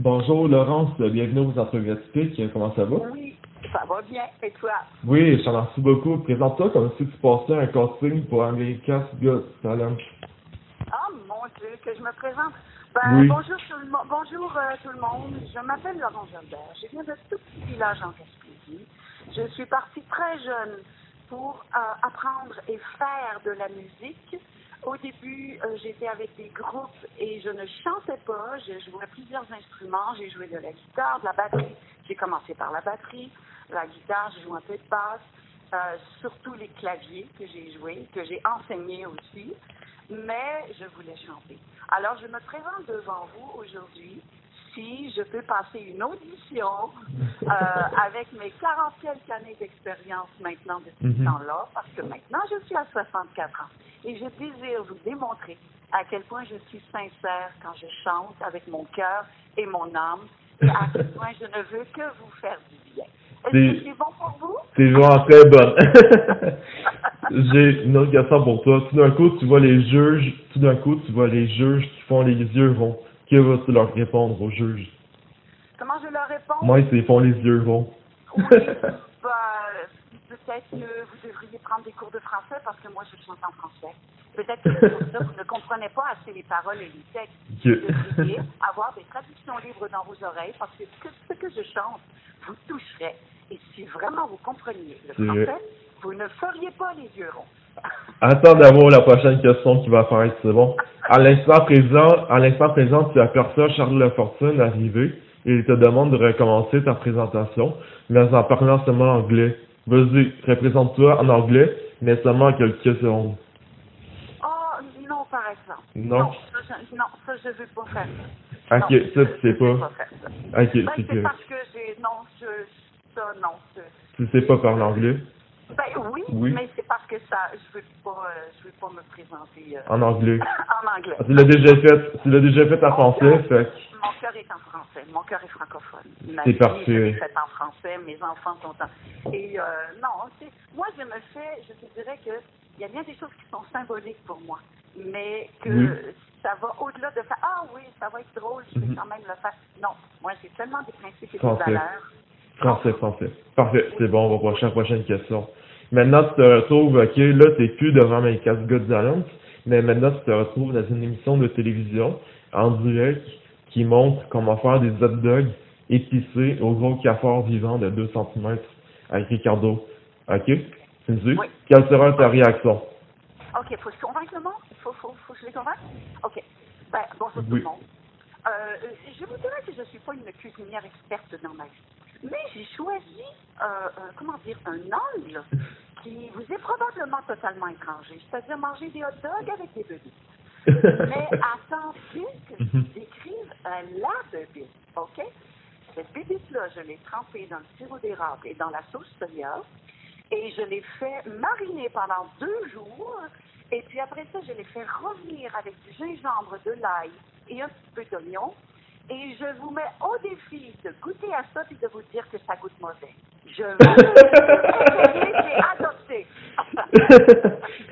Bonjour Laurence, bienvenue aux entrevues atypiques. Comment ça va? Oui, ça va bien. Et toi? Oui, je t'en remercie beaucoup. Présente-toi comme si tu passais un casting pour America's Got Talent. Oh mon Dieu, que je me présente. Ben, Oui. bonjour tout le monde. Je m'appelle Laurence Jalbert. Je viens de tout petit village en Gaspésie. Je suis partie très jeune pour apprendre et faire de la musique. Au début, j'étais avec des groupes et je ne chantais pas. Je jouais plusieurs instruments. J'ai joué de la guitare, de la batterie. J'ai commencé par la batterie, la guitare, j'ai joué un peu de basse, surtout les claviers que j'ai joués, que j'ai enseigné aussi. Mais je voulais chanter. Alors, je me présente devant vous aujourd'hui. Si je peux passer une audition avec mes 40 quelques années d'expérience maintenant depuis ce temps-là, parce que maintenant je suis à 64 ans et je désire vous démontrer à quel point je suis sincère quand je chante avec mon cœur et mon âme et à quel point je ne veux que vous faire du bien. Est-ce que c'est bon pour vous? C'est vraiment très bonne. J'ai une autre question pour toi. Tout d'un coup, tu vois les juges qui font les yeux ronds. Que vas-tu leur répondre aux juges? Comment je leur réponds? Moi, ils font les yeux ronds. Oui, bah, peut-être que vous devriez prendre des cours de français parce que moi, je chante en français. Peut-être que pour ça, vous ne comprenez pas assez les paroles et les textes. Vous devriez avoir des traductions libres dans vos oreilles parce que ce que je chante vous toucherait. Et si vraiment vous compreniez le français, vous ne feriez pas les yeux ronds. Attends d'avoir la prochaine question qui va faire, c'est bon. À l'instant présent, tu aperçois Charles Lafortune arriver et il te demande de recommencer ta présentation, mais en parlant seulement anglais. Vas-y, représente-toi en anglais, mais seulement en quelques secondes. Oh, non, par exemple. Non. Non, ça, je veux pas faire Ok, ça. ça, tu sais pas. Pas faire ça. Ok, Ben, c'est c'est que parce que non. tu sais pas parler anglais. Ben oui, mais c'est parce que ça, je veux pas me présenter En anglais. en anglais. Tu l'as déjà fait en français, fait que Mon cœur est en français, mon cœur est francophone. c'est parfait. Je l'ai fait en français, mes enfants sont en... Et non, moi je te dirais que il y a bien des choses qui sont symboliques pour moi, mais que ça va au-delà de faire, ah oui, ça va être drôle, je vais quand même le faire. Non, moi j'ai tellement des principes et des valeurs. Français. Parfait, c'est bon, on va passer à la prochaine question. Maintenant, tu te retrouves, ok, là, t'es plus devant America's Got Talent, mais maintenant, tu te retrouves dans une émission de télévision en direct qui montre comment faire des hot dogs épicés au gros cafard vivant de 2 cm avec Ricardo. Ok? Tu me dis? Oui. Quelle sera ta réaction? OK, faut se convaincre le monde? Faut que je les convainque? OK. Ben, bonjour tout Oui. le monde. Je vous dirais que je ne suis pas une cuisinière experte dans ma vie. Mais j'ai choisi, un angle qui vous est probablement totalement étranger, c'est-à-dire manger des hot dogs avec des bébés. Mais attendez que je vous décrive la bébite, OK? Cette bébite-là, je l'ai trempée dans le sirop d'érable et dans la sauce soya. Et je l'ai fait mariner pendant 2 jours. Et puis après ça, je l'ai fait revenir avec du gingembre, de l'ail et un petit peu d'oignon. Et je vous mets au défi de goûter à ça et de vous dire que ça goûte mauvais. Je vais j'ai adopté.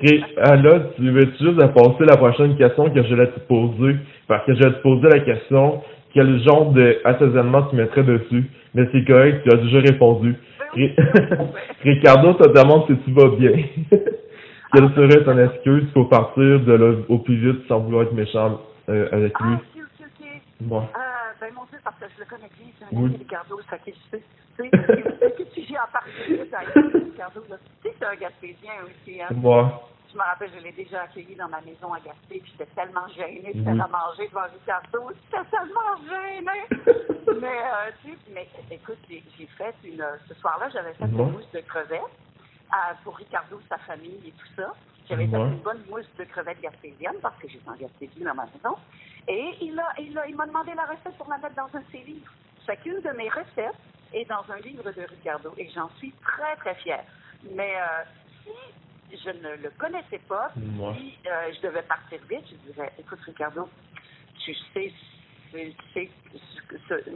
Et là, tu veux juste de passer la prochaine question que je vais te poser? Parce que je vais te poser la question, quel genre d'assaisonnement tu mettrais dessus? Mais c'est correct, tu as déjà répondu. Ricardo te demande si tu vas bien. Quelle serait ton excuse pour partir de là au plus vite sans vouloir être méchant avec lui? OK. Bon. Ben mon Dieu, parce que je le connais bien, c'est un ami Ricardo, ça fait que je sais. Tu sais, si j'ai en partie Ricardo, là, tu sais, c'est un Gaspésien aussi, hein? Moi. Je me rappelle, je l'ai déjà accueilli dans ma maison à Gaspé, puis j'étais tellement gênée de faire à manger devant Ricardo. J'étais tellement gênée! mais écoute, j'ai fait ce soir-là, j'avais fait une mousse de crevettes pour Ricardo, sa famille et tout ça. J'avais fait une bonne mousse de crevettes gaspésiennes parce que j'étais en Gaspésie dans ma maison. Et il m'a demandé la recette pour la mettre dans un de ses livres. Chacune de mes recettes est dans un livre de Ricardo et j'en suis très, très fière. Mais si je ne le connaissais pas, si je devais partir vite, je dirais, écoute Ricardo, tu sais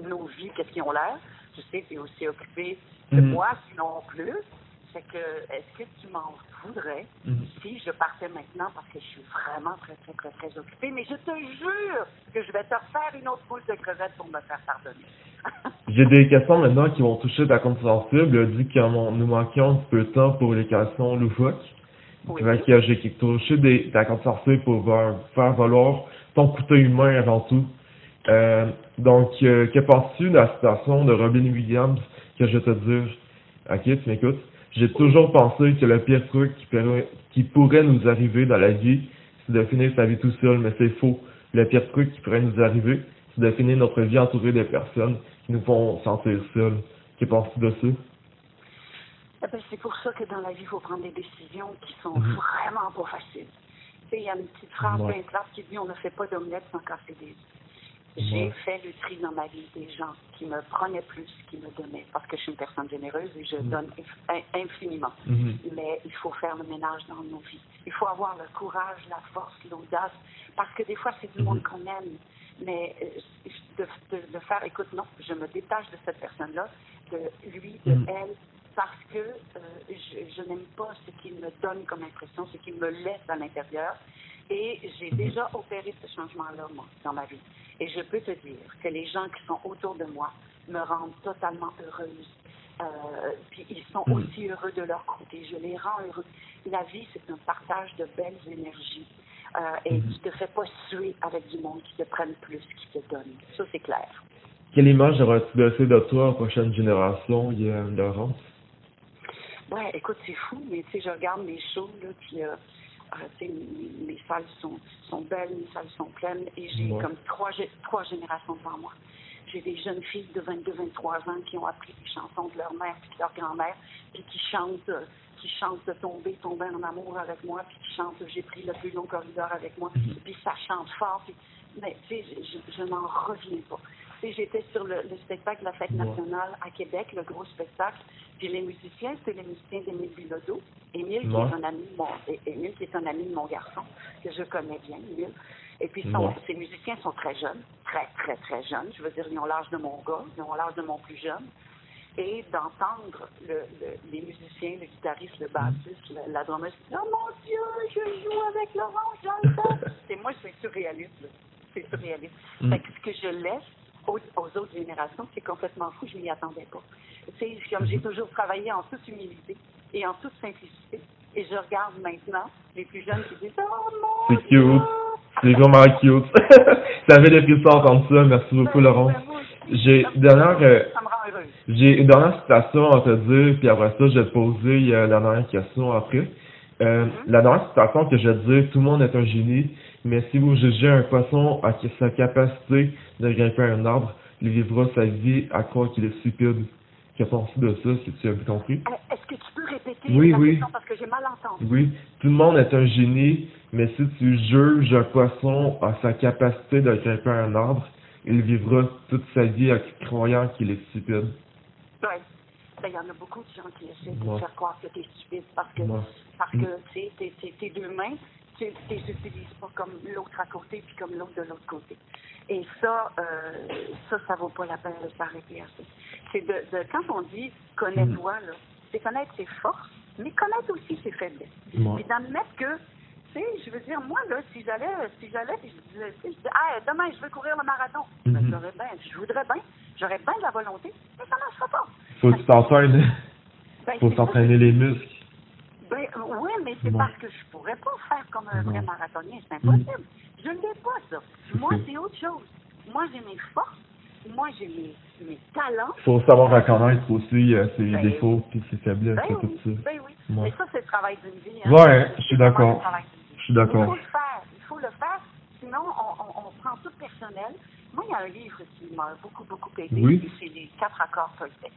nos vies, qu'est-ce qu'ils ont l'air. Je sais que tu es aussi occupé que moi, sinon plus. Fait que, est-ce que tu m'en voudrais Mhm. si je partais maintenant parce que je suis vraiment très, très, très, très occupée, mais je te jure que je vais te refaire une autre boule de crevettes pour me faire pardonner. J'ai des questions maintenant qui vont toucher ta compte sensible, dit que nous manquions un petit peu de temps pour les questions loufoques. Oui. Fait que j'ai touché ta compte sensible pour faire valoir ton couteau humain avant tout. Que penses-tu de la citation de Robin Williams que je vais te dire? Ok, tu m'écoutes? J'ai toujours pensé que le pire truc qui pourrait nous arriver dans la vie, c'est de finir sa vie tout seul, mais c'est faux. Le pire truc qui pourrait nous arriver, c'est de finir notre vie entourée de personnes qui nous font sentir seuls. Que penses-tu de ça? Eh ben, c'est pour ça que dans la vie, il faut prendre des décisions qui sont Mhm. vraiment pas faciles. Tu sais, il y a une petite phrase Ouais. bien classe qui dit « On ne fait pas d'omelette sans casser des œufs ». J'ai Ouais. fait le tri dans ma vie des gens qui me prenaient plus, qui me donnaient, parce que je suis une personne généreuse et je donne infiniment. Mhm. Mais il faut faire le ménage dans nos vies. Il faut avoir le courage, la force, l'audace, parce que des fois, c'est du monde qu'on aime. Mais de faire, écoute, non, je me détache de cette personne-là, de lui, de elle, parce que je n'aime pas ce qu'il me donne comme impression, ce qu'il me laisse à l'intérieur. Et j'ai déjà opéré ce changement-là, moi, dans ma vie. Et je peux te dire que les gens qui sont autour de moi me rendent totalement heureuse. Puis ils sont aussi heureux de leur côté. Je les rends heureux. La vie, c'est un partage de belles énergies. Et tu te fais pas suer avec du monde qui te prennent plus, qui te donne. Ça, c'est clair. Quelle image aurais-tu laissé de toi aux prochaines générations, Laurence? Ouais, écoute, c'est fou, mais tu sais, je regarde mes shows, là, puis tu sais, mes salles sont belles, mes salles sont pleines, et j'ai comme trois générations devant moi. J'ai des jeunes filles de 22-23 ans qui ont appris les chansons de leur mère puis de leur grand-mère, puis qui chantent de tomber en amour avec moi, puis qui chantent j'ai pris le plus long corridor avec moi, puis ça chante fort, puis, mais tu sais, je n'en reviens pas. Tu sais, j'étais sur le spectacle de la Fête nationale à Québec, le gros spectacle, puis les musiciens, c'était les musiciens d'Émile Bilodeau. Émile, qui est un ami de Émile, qui est un ami de mon garçon, que je connais bien, Émile. Et puis, ces musiciens sont très jeunes, très, très, très jeunes. Je veux dire, ils ont l'âge de mon gars, ils ont l'âge de mon plus jeune. Et d'entendre les musiciens, le guitariste, le bassiste, la drummer, « Oh mon Dieu, je joue avec Laurent, j'entends! » Moi, c'est surréaliste, là. C'est surréaliste. Fait que ce que je laisse aux autres générations, c'est complètement fou, je m'y attendais pas. Tu sais, comme j'ai toujours travaillé en toute humilité et en toute simplicité, et je regarde maintenant les plus jeunes qui disent « Oh mon Dieu! » C'est cute. C'est vraiment cute. Ça fait des frissons à entendre ça. Merci beaucoup, Laurence. J'ai une dernière citation à te dire, puis après ça, je vais te poser la dernière question après. La dernière citation que je vais te dire, tout le monde est un génie, mais si vous jugez un poisson à sa capacité de grimper un arbre, il vivra sa vie à croire qu'il est stupide. Que penses-tu de ça, si tu as bien compris? Est-ce que tu peux répéter la question parce que j'ai mal entendu? Oui, tout le monde est un génie, mais si tu juges un poisson à sa capacité de grimper un arbre, il vivra toute sa vie en croyant qu'il est stupide. Oui. Il y en a beaucoup de gens qui essaient de te faire croire que tu es stupide parce que tu sais, tes deux mains, tu les utilises pas comme l'autre à côté puis comme l'autre de l'autre côté. Et ça vaut pas la peine de s'arrêter à ça. C'est quand on dit connais-toi, là, c'est connaître ses forces, mais connaître aussi ses faiblesses. Puis d'admettre que, tu sais, je veux dire, moi, là, si j'allais, puis je disais, ah, demain, je veux courir le marathon. Ben, je voudrais bien, j'aurais bien de la volonté, mais ça ne marchera pas. Faut que tu t'entraînes. Faut s'entraîner les muscles. Ben, oui, mais c'est parce que je pourrais pas faire comme un vrai marathonien, c'est impossible. Je ne l'ai pas, ça. Moi, c'est autre chose. Moi, j'ai mes forces, moi, j'ai mes talents. Faut savoir reconnaître aussi ses défauts et ses faiblesses et tout ça. Ben oui, mais ça, c'est le travail d'une vie. Hein. Ouais, je suis d'accord. Je suis d'accord. Il faut le faire, sinon on prend tout personnel. Moi, il y a un livre qui m'a beaucoup, beaucoup aidé, c'est les 4 accords Toltec.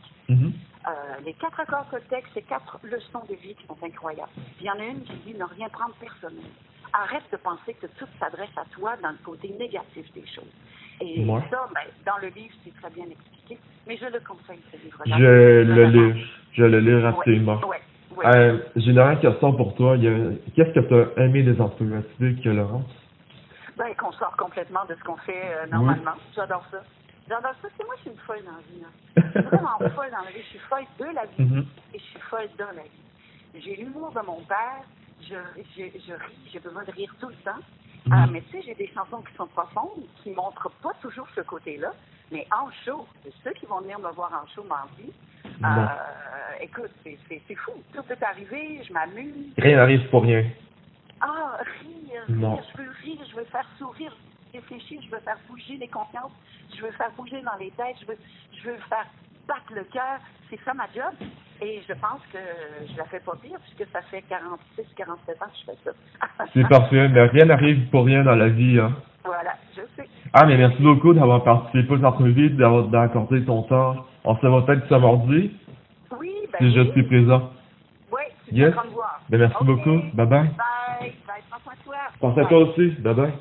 Les 4 accords Toltec, c'est 4 leçons de vie qui sont incroyables. Il y en a une qui dit ne rien prendre personnel. Arrête de penser que tout s'adresse à toi dans le côté négatif des choses. Et ça, dans le livre, c'est très bien expliqué, mais je le conseille, ce livre-là. Je le lire absolument. J'ai une dernière question pour toi. Qu'est-ce que tu as aimé des entrevues que Laurence? Ben, qu'on sort complètement de ce qu'on fait normalement. J'adore ça. J'adore ça. C'est moi, je suis une folle dans la vie. Je suis vraiment folle dans la vie. Je suis folle de la vie et je suis folle dans la vie. J'ai l'humour de mon père, je ris, j'ai besoin de rire tout le temps. Mais tu sais, j'ai des chansons qui sont profondes, qui montrent pas toujours ce côté-là, mais en show, ceux qui vont venir me voir en show mardi, écoute, c'est fou, tout peut arriver, je m'amuse. Rien n'arrive pour rien. Rire, je veux rire, je veux faire sourire, réfléchir, je veux faire bouger les consciences, je veux faire bouger dans les têtes, je veux faire battre le cœur, c'est ça ma job. Et je pense que je la fais pas pire, puisque ça fait 46, 47 ans que je fais ça. C'est parfait, mais rien n'arrive pour rien dans la vie, hein. Voilà, je sais. Mais merci beaucoup d'avoir participé aux entrevues, d'avoir accordé ton temps. On se voit peut-être ce mardi. Oui, si je suis présent. Oui, tu yes. vas me voir. Merci beaucoup. Bye bye. Bye. Bye. Prends soin de toi. Pense à toi aussi. Bye bye.